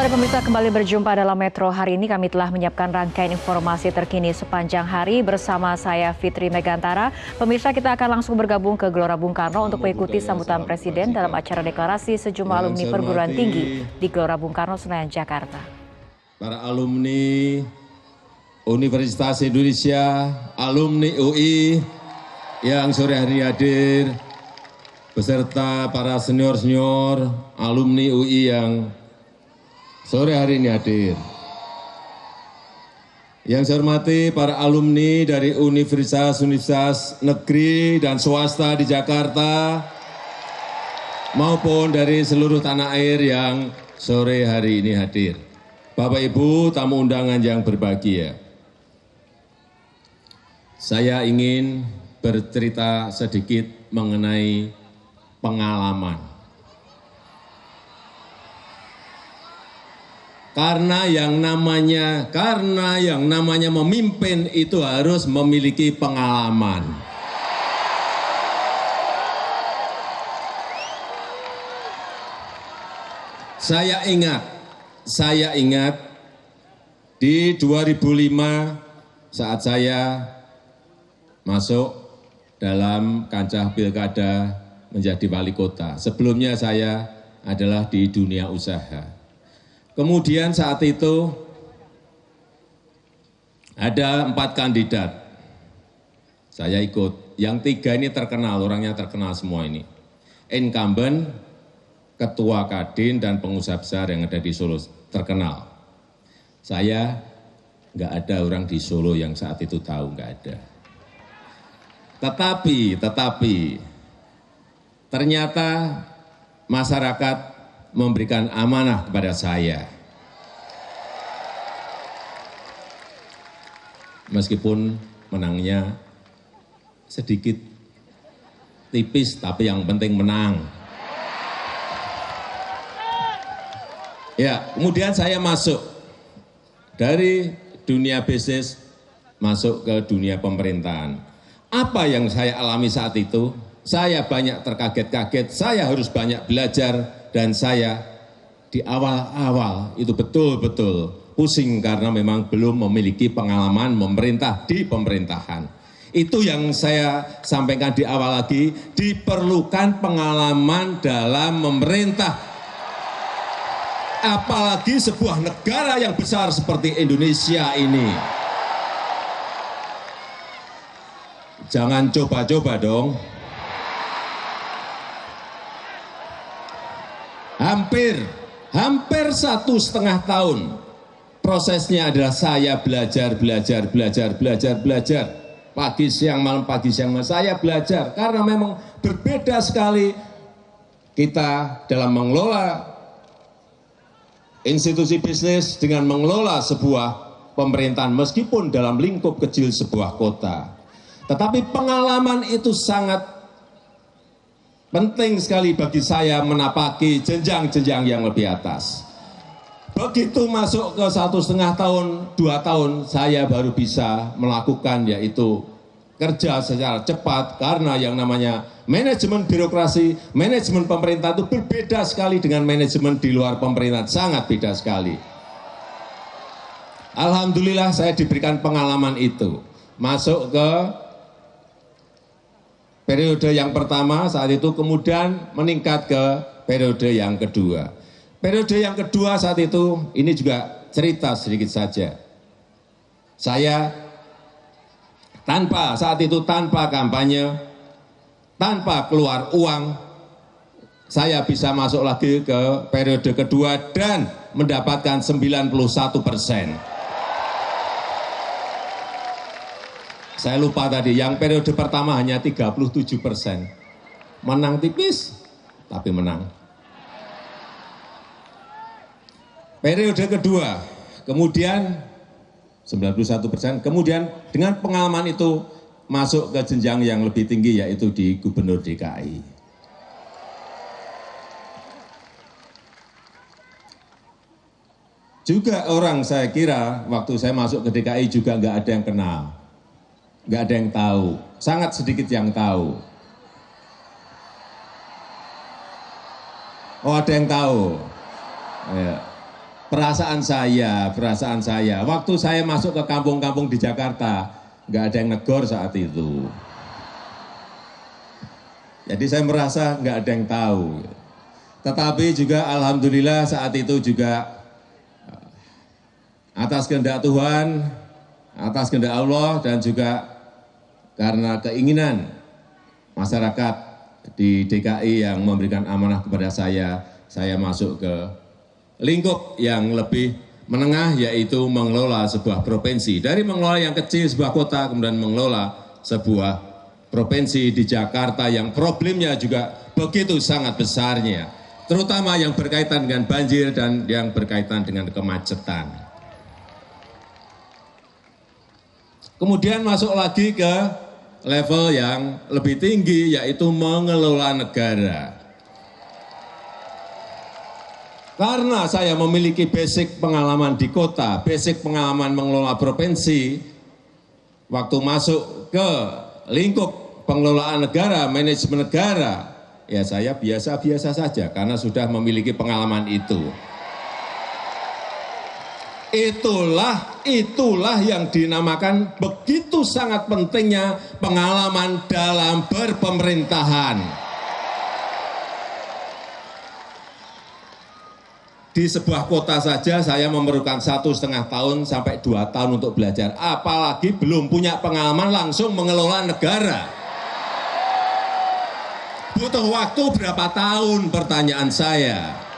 Selamat sore pemirsa, kembali berjumpa dalam Metro. Hari ini kami telah menyiapkan rangkaian informasi terkini sepanjang hari bersama saya Fitri Megantara. Pemirsa, kita akan langsung bergabung ke Gelora Bung Karno untuk mengikuti sambutan Presiden dalam acara deklarasi sejumlah alumni perguruan tinggi di Gelora Bung Karno, Senayan, Jakarta. Para alumni Universitas Indonesia, alumni UI yang sore hari hadir, beserta para senior-senior alumni UI yang sore hari ini hadir. Yang saya hormati para alumni dari universitas negeri dan swasta di Jakarta maupun dari seluruh tanah air yang sore hari ini hadir. Bapak Ibu tamu undangan yang berbahagia. Saya ingin bercerita sedikit mengenai pengalaman. Karena yang namanya memimpin itu harus memiliki pengalaman. Saya ingat di 2005 saat saya masuk dalam kancah pilkada menjadi wali kota. Sebelumnya saya adalah di dunia usaha. Kemudian saat itu ada 4 kandidat, saya ikut. Yang 3 ini terkenal, orangnya terkenal semua ini. Incumbent, ketua Kadin, dan pengusaha besar yang ada di Solo, terkenal. Saya nggak ada orang di Solo yang saat itu tahu, nggak ada. Tetapi ternyata masyarakat memberikan amanah kepada saya. Meskipun menangnya sedikit tipis, tapi yang penting menang. Ya, kemudian saya masuk dari dunia bisnis, masuk ke dunia pemerintahan. Apa yang saya alami saat itu? Saya banyak terkaget-kaget, saya harus banyak belajar. Dan saya di awal-awal itu betul-betul pusing karena memang belum memiliki pengalaman memerintah di pemerintahan. Itu yang saya sampaikan di awal lagi, diperlukan pengalaman dalam memerintah. Apalagi sebuah negara yang besar seperti Indonesia ini. Jangan coba-coba dong. Hampir 1,5 tahun prosesnya adalah saya belajar. Pagi siang malam, saya belajar. Karena memang berbeda sekali kita dalam mengelola institusi bisnis dengan mengelola sebuah pemerintahan meskipun dalam lingkup kecil sebuah kota. Tetapi pengalaman itu sangat penting sekali bagi saya menapaki jenjang-jenjang yang lebih atas. Begitu masuk ke 1,5 tahun, 2 tahun, saya baru bisa melakukan yaitu kerja secara cepat karena yang namanya manajemen birokrasi, manajemen pemerintah itu berbeda sekali dengan manajemen di luar pemerintahan, sangat beda sekali. Alhamdulillah saya diberikan pengalaman itu. Masuk ke periode yang pertama saat itu, kemudian meningkat ke periode yang kedua. Periode yang kedua saat itu, ini juga cerita sedikit saja. Saya saat itu tanpa kampanye, tanpa keluar uang, saya bisa masuk lagi ke periode kedua dan mendapatkan 91%. Saya lupa tadi, yang periode pertama hanya 37%. Menang tipis, tapi menang. Periode kedua, kemudian 91%, kemudian dengan pengalaman itu masuk ke jenjang yang lebih tinggi, yaitu di Gubernur DKI. Juga orang saya kira waktu saya masuk ke DKI juga nggak ada yang kenal. Nggak ada yang tahu, sangat sedikit yang tahu. Oh, ada yang tahu. Ya. perasaan saya. Waktu saya masuk ke kampung-kampung di Jakarta, nggak ada yang negor saat itu. Jadi saya merasa nggak ada yang tahu. Tetapi juga alhamdulillah saat itu juga atas kehendak Tuhan, atas kehendak Allah, dan juga karena keinginan masyarakat di DKI yang memberikan amanah kepada saya masuk ke lingkup yang lebih menengah, yaitu mengelola sebuah provinsi. Dari mengelola yang kecil sebuah kota, kemudian mengelola sebuah provinsi di Jakarta yang problemnya juga begitu sangat besarnya, terutama yang berkaitan dengan banjir dan yang berkaitan dengan kemacetan. Kemudian masuk lagi ke level yang lebih tinggi, yaitu mengelola negara. Karena saya memiliki basic pengalaman di kota, basic pengalaman mengelola provinsi, waktu masuk ke lingkup pengelolaan negara, manajemen negara, ya saya biasa-biasa saja karena sudah memiliki pengalaman itu. Itulah yang dinamakan begitu sangat pentingnya pengalaman dalam berpemerintahan. Di sebuah kota saja saya memerlukan 1,5 tahun sampai 2 tahun untuk belajar. Apalagi belum punya pengalaman langsung mengelola negara. Butuh waktu berapa tahun, pertanyaan saya.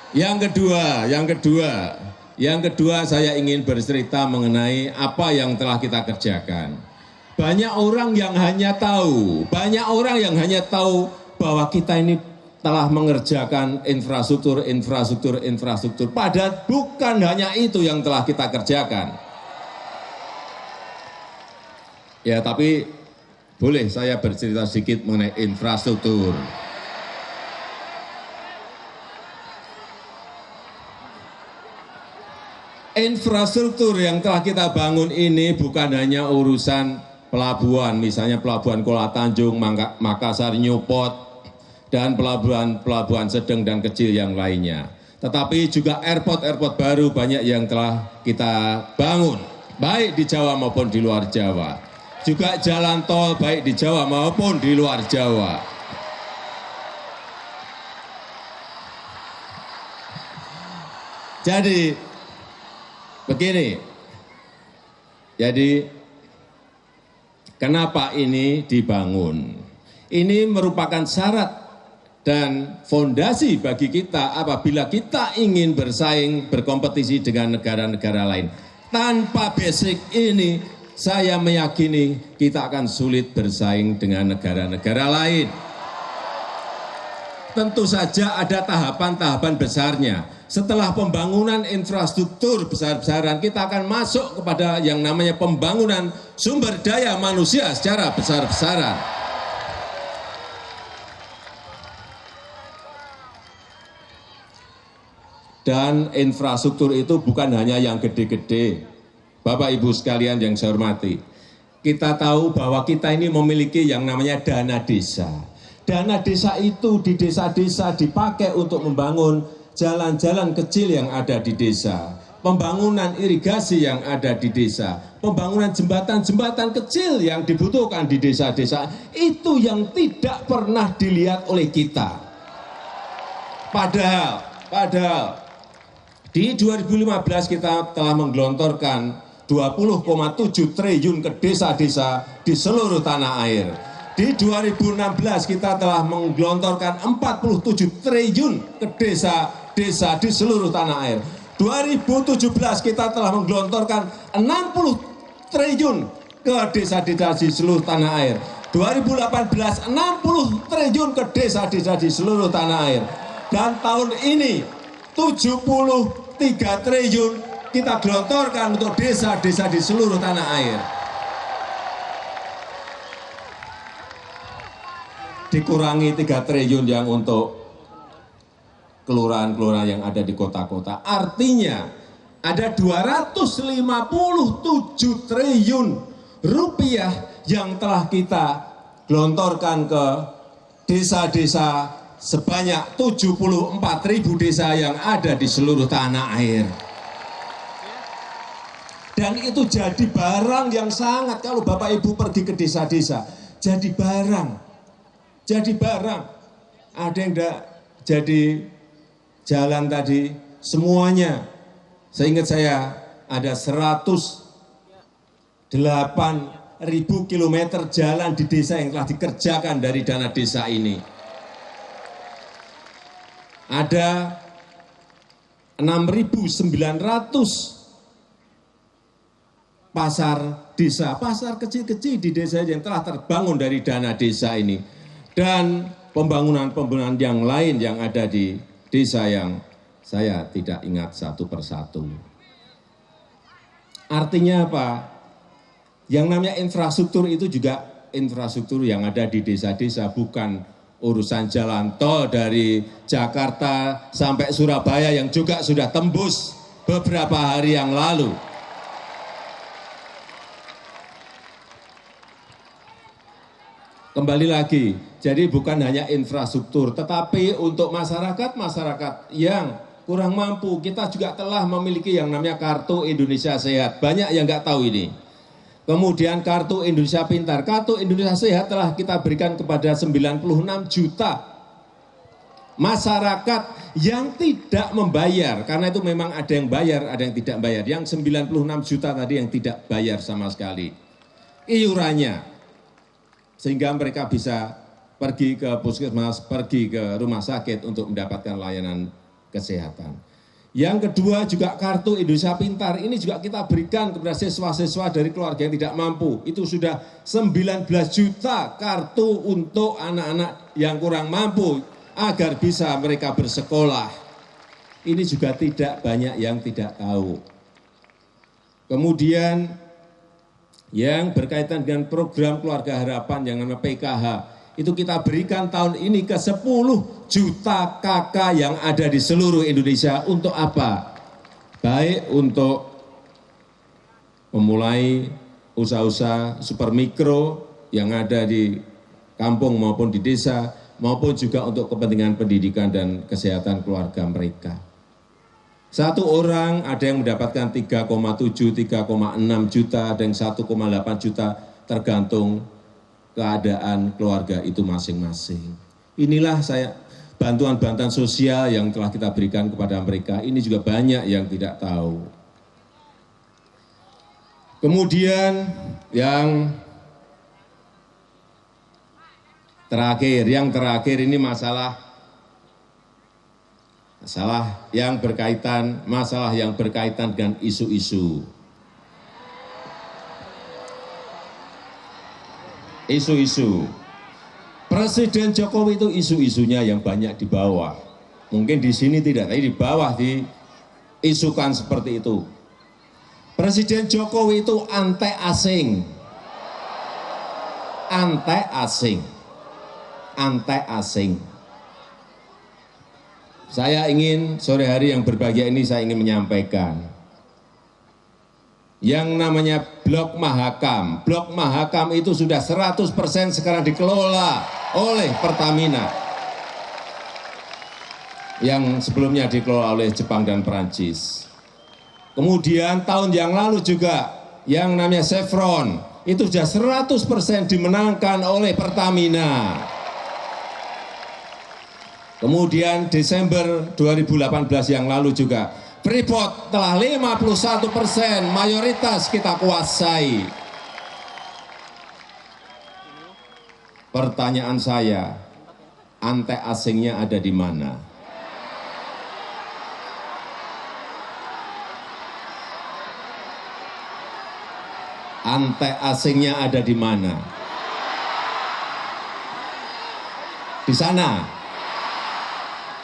Yang kedua saya ingin bercerita mengenai apa yang telah kita kerjakan. Banyak orang yang hanya tahu bahwa kita ini telah mengerjakan infrastruktur. Padahal bukan hanya itu yang telah kita kerjakan. Ya, tapi boleh saya bercerita sedikit mengenai infrastruktur. Infrastruktur yang telah kita bangun ini bukan hanya urusan pelabuhan, misalnya pelabuhan Kuala Tanjung, Makassar, Newport, dan pelabuhan sedang dan kecil yang lainnya. Tetapi juga airport baru banyak yang telah kita bangun, baik di Jawa maupun di luar Jawa. Juga jalan tol baik di Jawa maupun di luar Jawa. Jadi, begini, jadi kenapa ini dibangun? Ini merupakan syarat dan fondasi bagi kita apabila kita ingin bersaing, berkompetisi dengan negara-negara lain. Tanpa basic ini, saya meyakini kita akan sulit bersaing dengan negara-negara lain. Tentu saja ada tahapan-tahapan besarnya. Setelah pembangunan infrastruktur besar-besaran, kita akan masuk kepada yang namanya pembangunan sumber daya manusia secara besar-besaran. Dan infrastruktur itu bukan hanya yang gede-gede. Bapak Ibu sekalian yang saya hormati, kita tahu bahwa kita ini memiliki yang namanya dana desa. Dana desa itu di desa-desa dipakai untuk membangun jalan-jalan kecil yang ada di desa, pembangunan irigasi yang ada di desa, pembangunan jembatan-jembatan kecil yang dibutuhkan di desa-desa, itu yang tidak pernah dilihat oleh kita. Padahal di 2015 kita telah menggelontorkan 20,7 triliun ke desa-desa di seluruh tanah air. Di 2016 kita telah menggelontorkan 47 triliun ke desa-desa di seluruh tanah air. 2017 kita telah menggelontorkan 60 triliun ke desa-desa di seluruh tanah air. 2018 60 triliun ke desa-desa di seluruh tanah air. Dan tahun ini 73 triliun kita gelontorkan untuk desa-desa di seluruh tanah air. Dikurangi 3 triliun yang untuk kelurahan-kelurahan yang ada di kota-kota. Artinya ada 257 triliun rupiah yang telah kita gelontorkan ke desa-desa sebanyak 74.000 desa yang ada di seluruh tanah air. Dan itu jadi barang yang sangat, kalau Bapak Ibu pergi ke desa-desa, jadi barang. Ada yang enggak jadi jalan tadi, semuanya. Seingat saya ada 108.000 kilometer jalan di desa yang telah dikerjakan dari dana desa ini. Ada 6.900 pasar desa, pasar kecil-kecil di desa yang telah terbangun dari dana desa ini. Dan pembangunan-pembangunan yang lain yang ada di desa yang saya tidak ingat satu persatu. Artinya apa? Yang namanya infrastruktur itu juga infrastruktur yang ada di desa-desa, bukan urusan jalan tol dari Jakarta sampai Surabaya yang juga sudah tembus beberapa hari yang lalu. Kembali lagi, jadi bukan hanya infrastruktur, tetapi untuk masyarakat yang kurang mampu, kita juga telah memiliki yang namanya Kartu Indonesia Sehat. Banyak yang nggak tahu ini. Kemudian Kartu Indonesia Pintar. Kartu Indonesia Sehat telah kita berikan kepada 96 juta masyarakat yang tidak membayar. Karena itu memang ada yang bayar, ada yang tidak bayar. Yang 96 juta tadi yang tidak bayar sama sekali iurannya. Sehingga mereka bisa pergi ke puskesmas, pergi ke rumah sakit untuk mendapatkan layanan kesehatan. Yang kedua juga Kartu Indonesia Pintar, ini juga kita berikan kepada siswa-siswa dari keluarga yang tidak mampu. Itu sudah 19 juta kartu untuk anak-anak yang kurang mampu agar bisa mereka bersekolah. Ini juga tidak banyak yang tidak tahu. Kemudian yang berkaitan dengan program Keluarga Harapan yang namanya PKH, itu kita berikan tahun ini ke 10 juta kakak yang ada di seluruh Indonesia. Untuk apa? Baik untuk memulai usaha-usaha super mikro yang ada di kampung maupun di desa, maupun juga untuk kepentingan pendidikan dan kesehatan keluarga mereka. Satu orang ada yang mendapatkan 3,7, 3,6 juta, ada yang 1,8 juta, tergantung keadaan keluarga itu masing-masing. Inilah bantuan-bantuan sosial yang telah kita berikan kepada mereka. Ini juga banyak yang tidak tahu. Kemudian yang terakhir ini masalah yang berkaitan dengan isu-isu. Presiden Jokowi itu isu-isunya yang banyak di bawah. Mungkin di sini tidak, tapi di bawah diisukan seperti itu. Presiden Jokowi itu anti-asing. Saya ingin sore hari yang berbahagia ini saya ingin menyampaikan yang namanya Blok Mahakam. Blok Mahakam itu sudah 100% sekarang dikelola oleh Pertamina. Yang sebelumnya dikelola oleh Jepang dan Perancis. Kemudian tahun yang lalu juga yang namanya Chevron itu sudah 100% dimenangkan oleh Pertamina. Kemudian Desember 2018 yang lalu juga Freeport telah 51% mayoritas kita kuasai. Pertanyaan saya, anti-asingnya ada di mana? Anti-asingnya ada di mana? Di sana.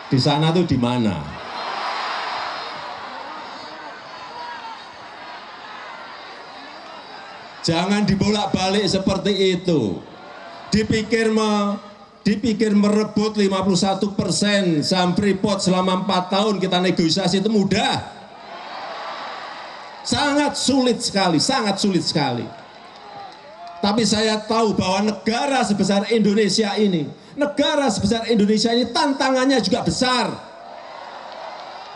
Di sana tuh di mana? Jangan dibolak-balik seperti itu. Dipikir merebut 51% saham Freeport selama 4 tahun kita negosiasi itu mudah. Sangat sulit sekali, sangat sulit sekali. Tapi saya tahu bahwa negara sebesar Indonesia ini, tantangannya juga besar.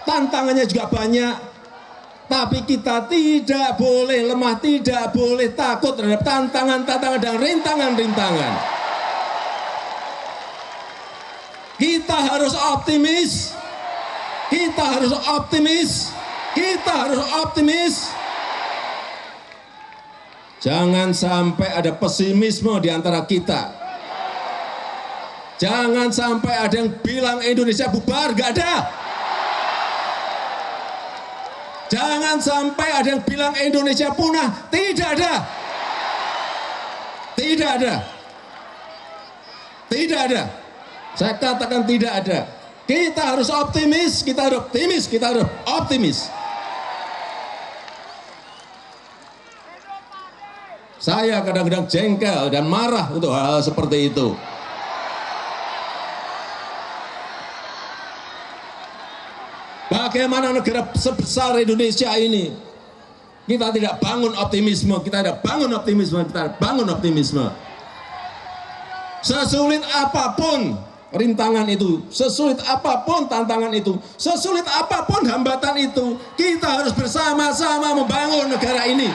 Tantangannya juga banyak. Tapi kita tidak boleh lemah, tidak boleh takut terhadap tantangan-tantangan dan rintangan-rintangan. Kita harus optimis. Kita harus optimis. Kita harus optimis. Jangan sampai ada pesimisme di antara kita. Jangan sampai ada yang bilang Indonesia bubar, gak ada. Jangan sampai ada yang bilang Indonesia punah, tidak ada. Tidak ada. Tidak ada. Saya katakan tidak ada. Kita harus optimis, kita harus optimis, kita harus optimis. Saya kadang-kadang jengkel dan marah untuk hal seperti itu. Bagaimana negara sebesar Indonesia ini, kita tidak bangun optimisme, kita tidak bangun optimisme, kita tidak bangun optimisme. Sesulit apapun rintangan itu, sesulit apapun tantangan itu, sesulit apapun hambatan itu, kita harus bersama-sama membangun negara ini.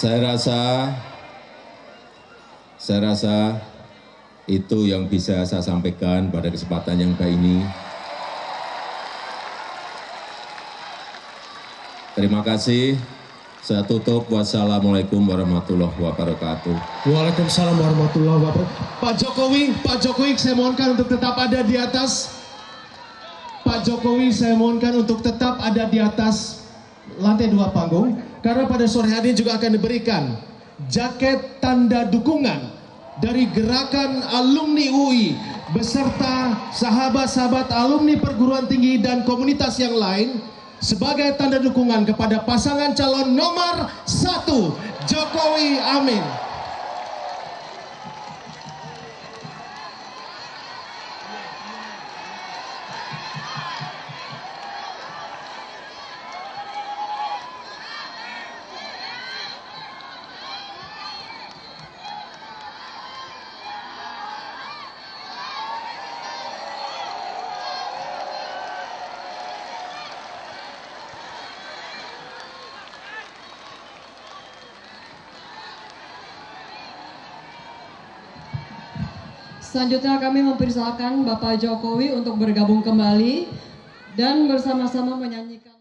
Saya rasa itu yang bisa saya sampaikan pada kesempatan yang baik ini. Terima kasih. Saya tutup. Wassalamualaikum warahmatullahi wabarakatuh. Waalaikumsalam warahmatullahi wabarakatuh. Pak Jokowi, saya mohonkan untuk tetap ada di atas. Pak Jokowi, saya mohonkan untuk tetap ada di atas lantai 2 panggung. Karena pada sore hari ini juga akan diberikan jaket tanda dukungan dari gerakan alumni UI beserta sahabat-sahabat alumni perguruan tinggi dan komunitas yang lain sebagai tanda dukungan kepada pasangan calon nomor 1 Jokowi Amin. Selanjutnya kami mempersilakan Bapak Jokowi untuk bergabung kembali dan bersama-sama menyanyikan